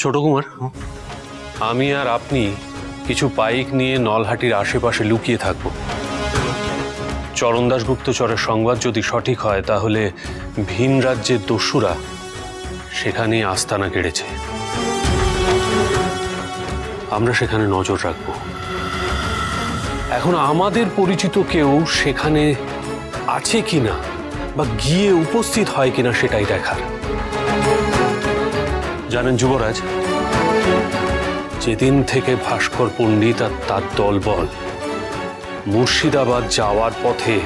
ছোট কুমার, আমি আর আপনি কিছু পাইক নিয়ে নলহাটির আশেপাশে লুকিয়ে থাকব। চরণদাস গুপ্তচরের সংবাদ যদি সঠিক হয় তাহলে ভিন রাজ্যের দস্যুরা সেখানে আস্তানা গেড়েছে। আমরা সেখানে নজর রাখব। এখন আমাদের পরিচিত কেউ সেখানে আছে কিনা বা গিয়ে উপস্থিত হয় কিনা সেটাই দেখার। জানেন যুবরাজ, যেদিন থেকে ভাস্কর পণ্ডিত আর তার দলবল মুর্শিদাবাদ যাওয়ার পথে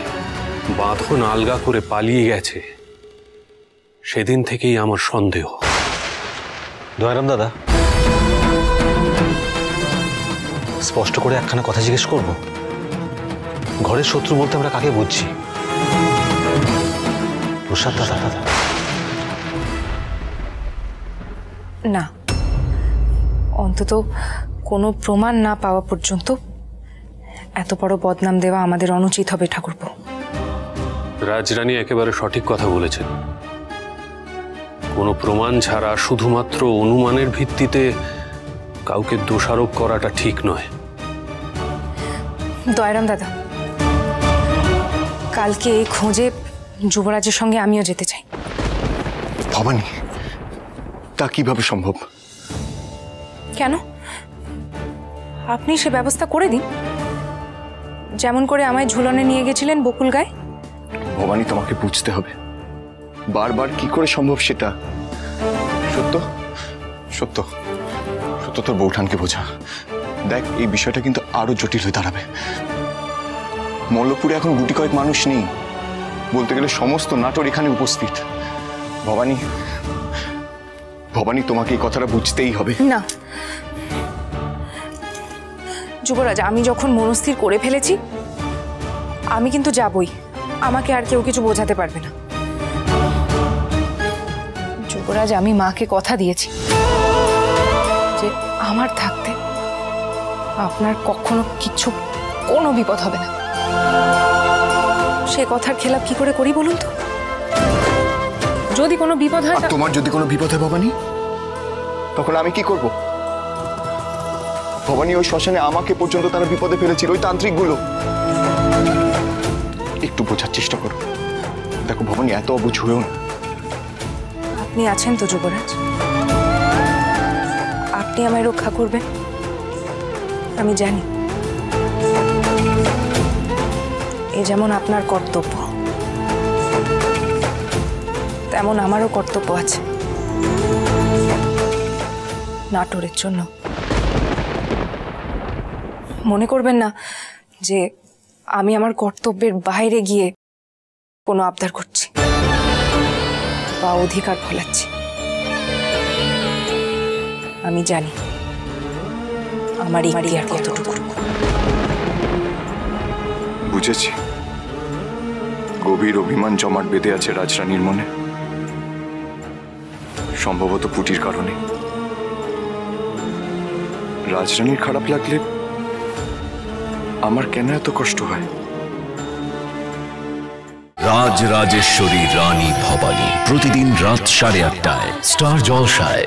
বাঁধন আলগা করে পালিয়ে গেছে, সেদিন থেকেই আমার সন্দেহ। দয়ারাম দাদা, স্পষ্ট করে একখানা কথা জিজ্ঞেস করব? ঘরের শত্রু বলতে আমরা কাকে বুঝছি? প্রসাদ দাদা? না, অন্তত কোনো প্রমাণ না পাওয়া পর্যন্ত এত বড় বদনাম দেওয়া আমাদের অনুচিত হবে ঠাকুরপো। রাজরানী একেবারে সঠিক কথা বলেছেন। কোনো প্রমাণ ছাড়া শুধুমাত্র অনুমানের ভিত্তিতে কাউকে দোষারোপ করাটা ঠিক নয়। দয়ারাম দাদা, কালকে এই খোঁজে যুবরাজের সঙ্গে আমিও যেতে চাই। ভবানী, তা কিভাবে সম্ভব? কেন? আপনি সে ব্যবস্থা করে দিন, যেমন করে আমায় ঝুলনে নিয়ে গেছিলেন বকুল গায়ে। ভবানী, তোমাকে বুঝতে হবে বারবার কি করে সম্ভব সেটা। সত্য সত্য সত্য তোর বৌঠানকে বোঝা। দেখ, এই বিষয়টা কিন্তু আরো জটিল হয়ে দাঁড়াবে। মল্লপুরে এখন গুটি কয়েক মানুষ নেই, বলতে গেলে সমস্ত নাটোর এখানে উপস্থিত। ভবানী, ভবানী, তোমাকে এই কথাটা বুঝতেই হবে। না যুবরাজ, আমি যখন মনস্থির করে ফেলেছি আমি কিন্তু যাবই। আমাকে আর কেউ কিছু বোঝাতে পারবে না। যুবরাজ, আমি মাকে কথা দিয়েছি যে আমার থাকতে আপনার কখনো কিছু, কোনো বিপদ হবে না। সে কথার খেলাপ কি করে করি বলুন তো? যদি কোনো বিপদ হয়, তোমার যদি কোনো বিপদ হয় ভবানী, তখন আমি কি করব? ভবানী, ওই শ্মশানে আমাকে পর্যন্ত তারা বিপদে ফেলেছিল, ওই তান্ত্রিকগুলো। একটু বোঝার চেষ্টা করো। দেখো ভবানী, এত অবুঝ হয়েও না। আপনি আছেন তো যুবরাজ, আপনি আমায় রক্ষা করবেন আমি জানি। এ যেমন আপনার কর্তব্য, তেমন আমারও কর্তব্য আছে নাটোরের জন্য। মনে করবেন না যে আমি আমার কর্তব্যের বাইরে গিয়ে কোনো আবদার করছি বা অধিকার ফলাচ্ছি। আমি জানি আমার আর কতটুকু। বুঝেছি, গভীর অভিমান জমাট বেঁধে আছে রাজরানীর মনে, সম্ভবত পুটির কারণে। রাজরানীর খারাপ লাগলে আমার কেন এত কষ্ট হয়? রাজরাজেশ্বরী রানী ভবানী, প্রতিদিন রাত 8:30টায় স্টার জলসায়।